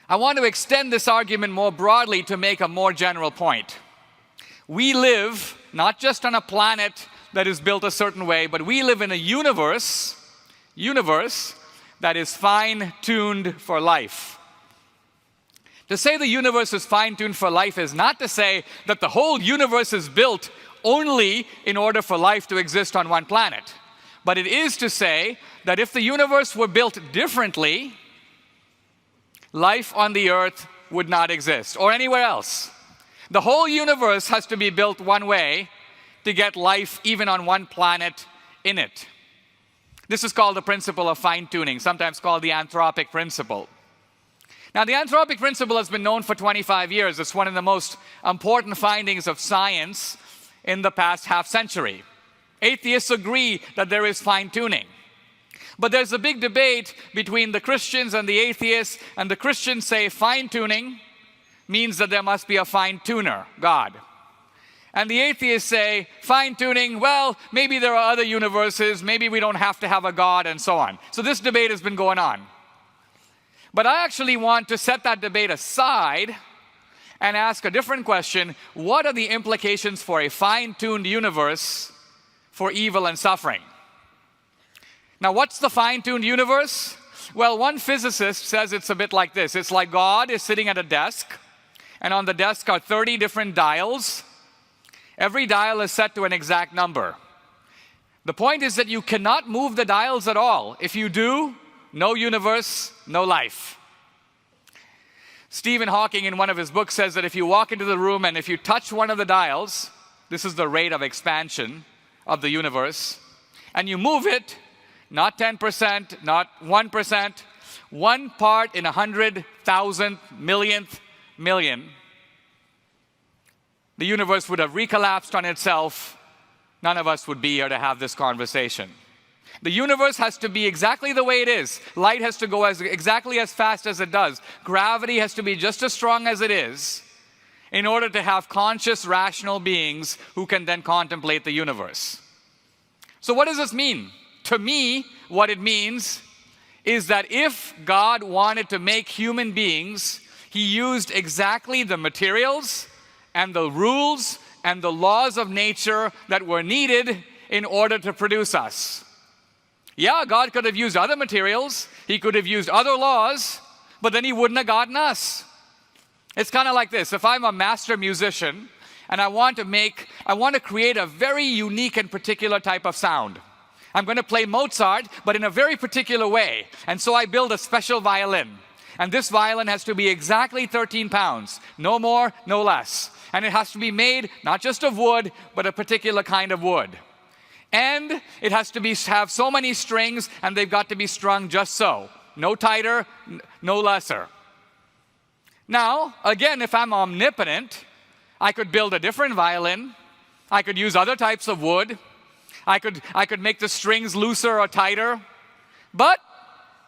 I want to extend this argument more broadly to make a more general point. We live not just on a planet that is built a certain way, but we live in a universe that is fine-tuned for life. To say the universe is fine-tuned for life is not to say that the whole universe is built only in order for life to exist on one planet. But it is to say that if the universe were built differently, life on the earth would not exist, or anywhere else. The whole universe has to be built one way to get life even on one planet in it. This is called the principle of fine-tuning, sometimes called the anthropic principle. Now, the anthropic principle has been known for 25 years. It's one of the most important findings of science in the past half-century. Atheists agree that there is fine-tuning. But there's a big debate between the Christians and the atheists, and the Christians say fine-tuning means that there must be a fine-tuner, God. And the atheists say fine-tuning, well, maybe there are other universes, maybe we don't have to have a God, and so on. So this debate has been going on. But I actually want to set that debate aside and ask a different question. What are the implications for a fine-tuned universe for evil and suffering? Now, what's the fine-tuned universe? Well, one physicist says it's a bit like this. It's like God is sitting at a desk, and on the desk are 30 different dials. Every dial is set to an exact number. The point is that you cannot move the dials at all. If you do, no universe, no life. Stephen Hawking, in one of his books, says that if you walk into the room and if you touch one of the dials, this is the rate of expansion of the universe, and you move it, not 10%, not 1%, 1 part in 100,000 millionth million, the universe would have recollapsed on itself. None of us would be here to have this conversation. The universe has to be exactly the way it is. Light has to go exactly as fast as it does. Gravity has to be just as strong as it is in order to have conscious, rational beings who can then contemplate the universe. So what does this mean? To me, what it means is that if God wanted to make human beings, He used exactly the materials and the rules and the laws of nature that were needed in order to produce us. Yeah, God could have used other materials, He could have used other laws, but then He wouldn't have gotten us. It's kind of like this. If I'm a master musician and I want to create a very unique and particular type of sound, I'm going to play Mozart, but in a very particular way. And so I build a special violin. And this violin has to be exactly 13 pounds, no more, no less. And it has to be made not just of wood, but a particular kind of wood. And it has to have so many strings, and they've got to be strung just so. No tighter, no lesser. Now, again, if I'm omnipotent, I could build a different violin. I could use other types of wood. I could make the strings looser or tighter. But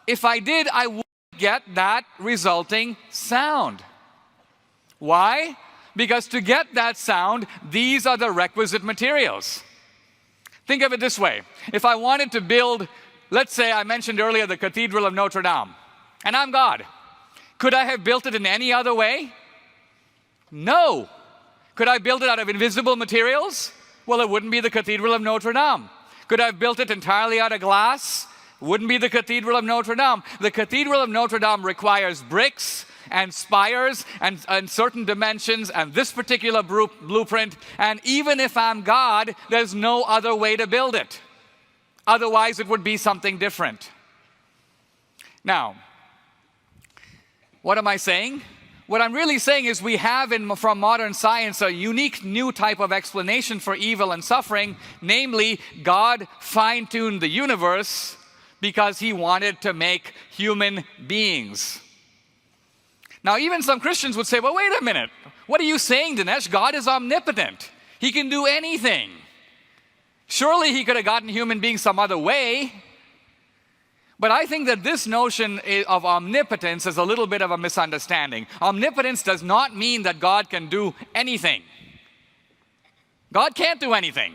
if I did, I wouldn't get that resulting sound. Why? Because to get that sound, these are the requisite materials. Think of it this way. If I wanted to build, let's say I mentioned earlier the Cathedral of Notre Dame, and I'm God. Could I have built it in any other way? No. Could I build it out of invisible materials? Well, it wouldn't be the Cathedral of Notre Dame. Could I have built it entirely out of glass? Wouldn't be the Cathedral of Notre Dame. The Cathedral of Notre Dame requires bricks and spires and certain dimensions and this particular blueprint. And even if I'm God, there's no other way to build it. Otherwise, it would be something different. Now, what am I saying? What I'm really saying is we have from modern science a unique new type of explanation for evil and suffering, namely God fine-tuned the universe because He wanted to make human beings. Now, even some Christians would say, well, wait a minute. What are you saying, Dinesh? God is omnipotent. He can do anything. Surely He could have gotten human beings some other way. But I think that this notion of omnipotence is a little bit of a misunderstanding. Omnipotence does not mean that God can do anything. God can't do anything.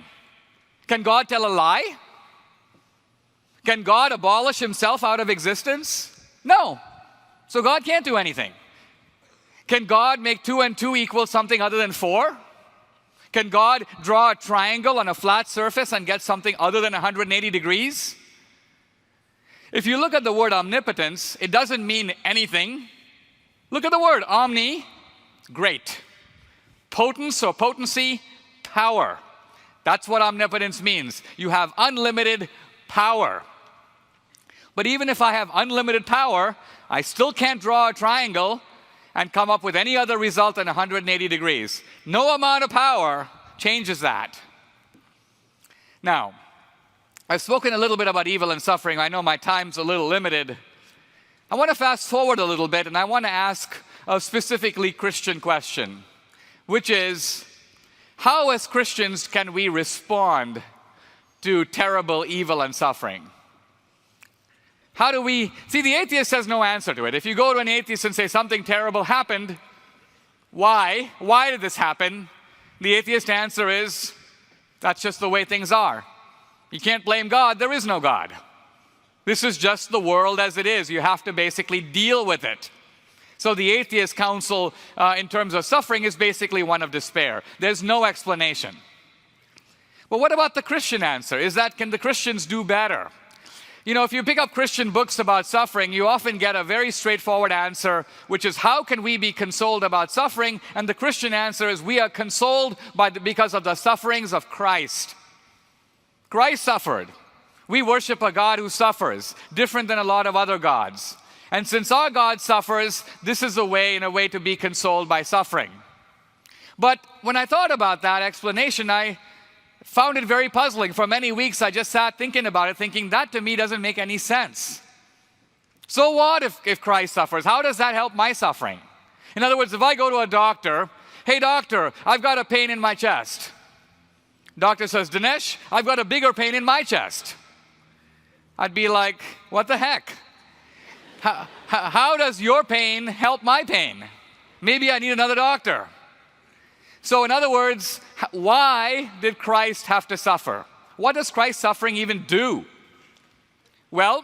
Can God tell a lie? Can God abolish Himself out of existence? No. So God can't do anything. Can God make 2 and 2 equal something other than 4? Can God draw a triangle on a flat surface and get something other than 180 degrees? If you look at the word omnipotence, it doesn't mean anything. Look at the word omni, great. Potence or potency, power. That's what omnipotence means. You have unlimited power. But even if I have unlimited power, I still can't draw a triangle and come up with any other result than 180 degrees. No amount of power changes that. Now, I've spoken a little bit about evil and suffering. I know my time's a little limited. I want to fast forward a little bit, and I want to ask a specifically Christian question, which is, how as Christians can we respond to terrible evil and suffering? How do we... See, the atheist has no answer to it. If you go to an atheist and say something terrible happened, why? Why did this happen? The atheist answer is, that's just the way things are. You can't blame God. There is no God. This is just the world as it is. You have to basically deal with it. So the atheist counsel in terms of suffering is basically one of despair. There's no explanation. But what about the Christian answer? Is that, can the Christians do better? You know, if you pick up Christian books about suffering, you often get a very straightforward answer, which is, how can we be consoled about suffering? And the Christian answer is, we are consoled because of the sufferings of Christ. Christ suffered. We worship a God who suffers, different than a lot of other gods. And since our God suffers, this is a way, in a way, to be consoled by suffering. But when I thought about that explanation, I found it very puzzling. For many weeks, I just sat thinking about it, thinking that to me doesn't make any sense. So what if Christ suffers? How does that help my suffering? In other words, if I go to a doctor, hey doctor, I've got a pain in my chest. Doctor says, Dinesh, I've got a bigger pain in my chest. I'd be like, what the heck? How does your pain help my pain? Maybe I need another doctor. So in other words, why did Christ have to suffer? What does Christ's suffering even do? Well,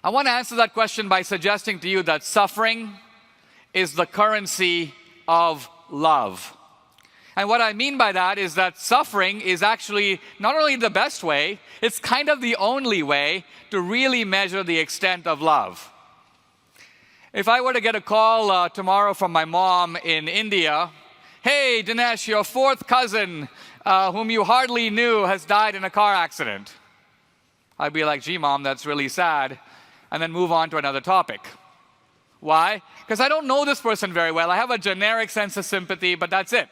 I want to answer that question by suggesting to you that suffering is the currency of love. And what I mean by that is that suffering is actually not only the best way, it's kind of the only way to really measure the extent of love. If I were to get a call tomorrow from my mom in India, hey, Dinesh, your 4th cousin, whom you hardly knew, has died in a car accident. I'd be like, gee, Mom, that's really sad, and then move on to another topic. Why? Because I don't know this person very well. I have a generic sense of sympathy, but that's it.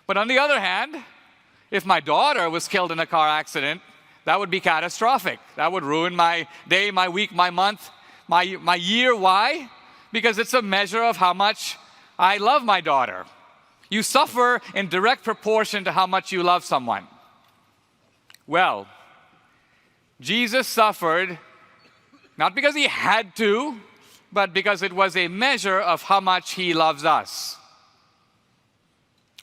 But on the other hand, if my daughter was killed in a car accident, that would be catastrophic. That would ruin my day, my week, my month, my year. Why? Because it's a measure of how much I love my daughter. You suffer in direct proportion to how much you love someone. Well, Jesus suffered not because he had to, but because it was a measure of how much he loves us.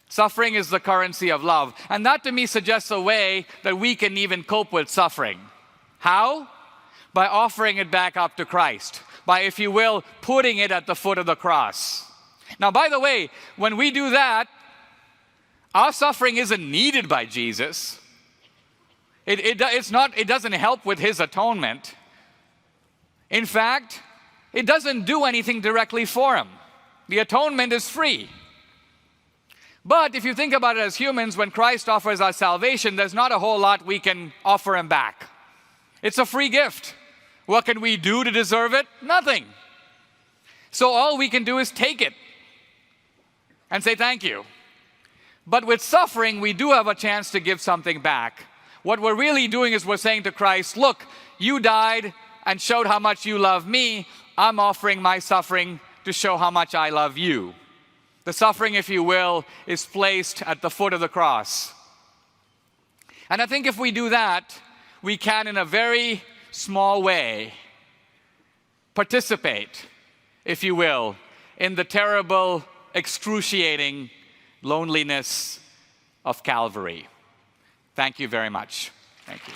Suffering is the currency of love. And that to me suggests a way that we can even cope with suffering. How? By offering it back up to Christ. By, if you will, putting it at the foot of the cross. Now, by the way, when we do that, our suffering isn't needed by Jesus. It doesn't help with his atonement. In fact, it doesn't do anything directly for him. The atonement is free. But if you think about it as humans, when Christ offers us salvation, there's not a whole lot we can offer him back. It's a free gift. What can we do to deserve it? Nothing. So all we can do is take it and say thank you. But with suffering, we do have a chance to give something back. What we're really doing is we're saying to Christ, look, you died and showed how much you love me. I'm offering my suffering to show how much I love you. The suffering, if you will, is placed at the foot of the cross. And I think if we do that, we can, in a very small way, participate, if you will, in the terrible, excruciating loneliness of Calvary. Thank you very much. Thank you.